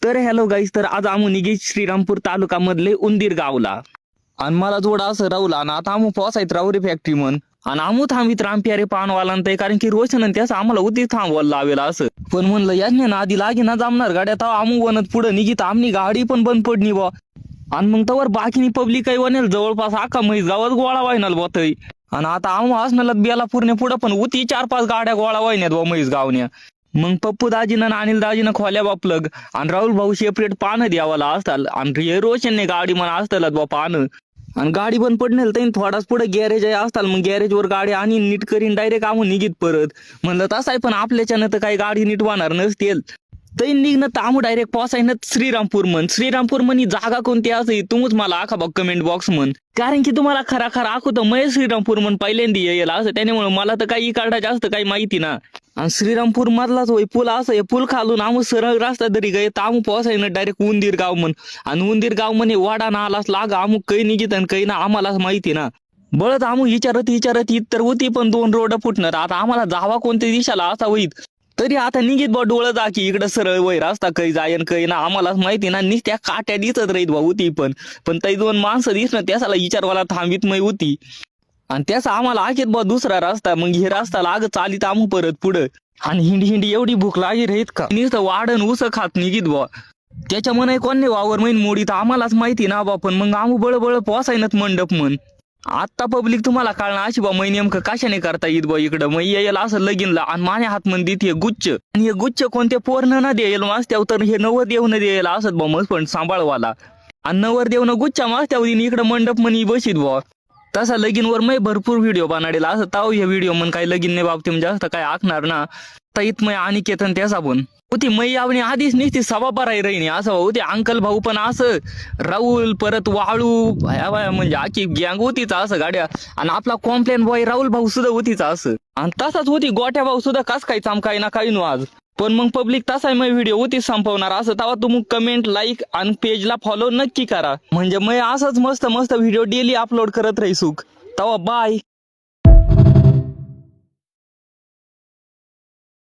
तर हॅलो गाईस, तर आज आम्ही निघे श्रीरामपूर तालुका मधले उंदीर गावला आणि मला जोडा असं राहुला आणि आता आम्ही पोचायत राहुरी फॅक्टरी म्हण आणि आम्ही थांबित रामप्यारे पानवाला ते कारण की रोशन त्यास आम्हाला उती थांबवायला लावेला असं पण म्हणलं याने ना आधी लागे ना जमणार गाड्या तर आम्ही वनत पुढे निघित आमनी गाडी पण बंद पडणी बा आणि मग तवर बाकीनी पब्लिक काही वनेल जवळपास आका म्हैस गावात गोळा वाहिनाल बोतय आणि आता आम्ही असणार बेला पूर्ण पुढे पण उती 4-5 गाड्या गोळा वाहिन्यात बा म्हैस गावण्या मग पप्पू दाजीनं आणि अनिल दाजीनं खोल्या बा प्लग आणि राहुल भाऊ सेपरेट पानं द्यावाला असताल आणि रोशनने गाडी म्हणा असताल बा पानं आणि गाडी बंद पडणार तर थोडाच पुढे गॅरेज आहे असताल मग गॅरेज वर गाडी आणि नीट करीन डायरेक्ट आम्ही निघित परत म्हणलं तसं आहे पण आपल्याच्यानं तर काही गाडी नीट वाहणार नसतील तरी निघणं तर आम्ही डायरेक्ट पोचायनं श्रीरामपूर म्हण जागा कोणती असं तुम्हीच मला आखा बघ कमेंट बॉक्स म्हण कारण की तुम्हाला खरा आखो तर मग श्रीरामपूर म्हण पहिल्यांदा येईल असं त्यामुळे मला तर काही इकडं जास्त काही माहिती ना आणि श्रीरामपूर मधलाच होय पूल असं हे पूल खालून आम्ही सरळ रस्ता तरी गे तर आम्ही पोहोचायनं डायरेक्ट उंदीर गाव म्हण आणि उंदीर गाव म्हणे वाडा ना आलाच लागा आम्ही काही निघित आणि काही ना आम्हालाच माहिती ना बळत आम्ही विचारत तर होती पण 2 रोड फुटणार आता आम्हाला जावा कोणत्या दिशाला असा होईत तरी आता निघित बा डोळं जा की इकडं सरळ वय रस्ता काही जायन काही ना आम्हालाच माहिती ना त्या काट्या दिसत राहीत बा होती पण तरी 2 माणसं दिसणं त्याला विचारवाला थांबित मै होती आणि त्याचा आम्हाला आखित बा दुसरा रस्ता मग हे रस्ता लाग चालीत आम्ही परत पुढं आणि हिंडी एवढी भूक लागी राहीत का नुसतं वाढन उस खात निघित बा त्याच्या मनाई कोणने वावर मैन मोडी तर आम्हालाच माहिती ना बा पण मग आम्ही बळबळ पोसायनच मंडप म्हण आता पब्लिक तुम्हाला कळणार अशी बा मै नेमकं कशाने करता येत बा इकडं मै यायला असं लगीनला आणि माने हात म्हण देते गुच्छ आणि हे गुच्छ कोणते पोरण ना द्यायला मास्त्याव तर हे नवरदेव न द्यायला असत बा मग पण सांभाळवाला आणि नवरदेव न गुच्छ मास्त्याव इकडं मंडप म्हणी बशीत बा तसा लगीनवर मै भरपूर व्हिडिओ बनाडेला असं ताव हे व्हिडिओ म्हण काही लगीन नाही बाबतीत जास्त काय आखणार ना तईत मै आणि केतन त्याचा पण होती मै आवणी आधीच निसती सभा भराई रहिणी असं होते अंकल भाऊ पण असं राहुल परत वाळू म्हणजे आखी गँग होतीच असं गाड्या आणि आपला कॉम्प्लेन बॉय राहुल भाऊ सुद्धा होतीच असं आणि तसाच होती गोट्या भाऊ सुद्धा कस काही चमकाय ना काही नो आज पण मग पब्लिक तसा मै व्हिडिओ होतीच संपवणार असं तेव्हा तुम्ही कमेंट लाईक आणि पेजला फॉलो नक्की करा म्हणजे मै असंच मस्त व्हिडिओ डेली अपलोड करत राहीसुक तेव्हा बाय.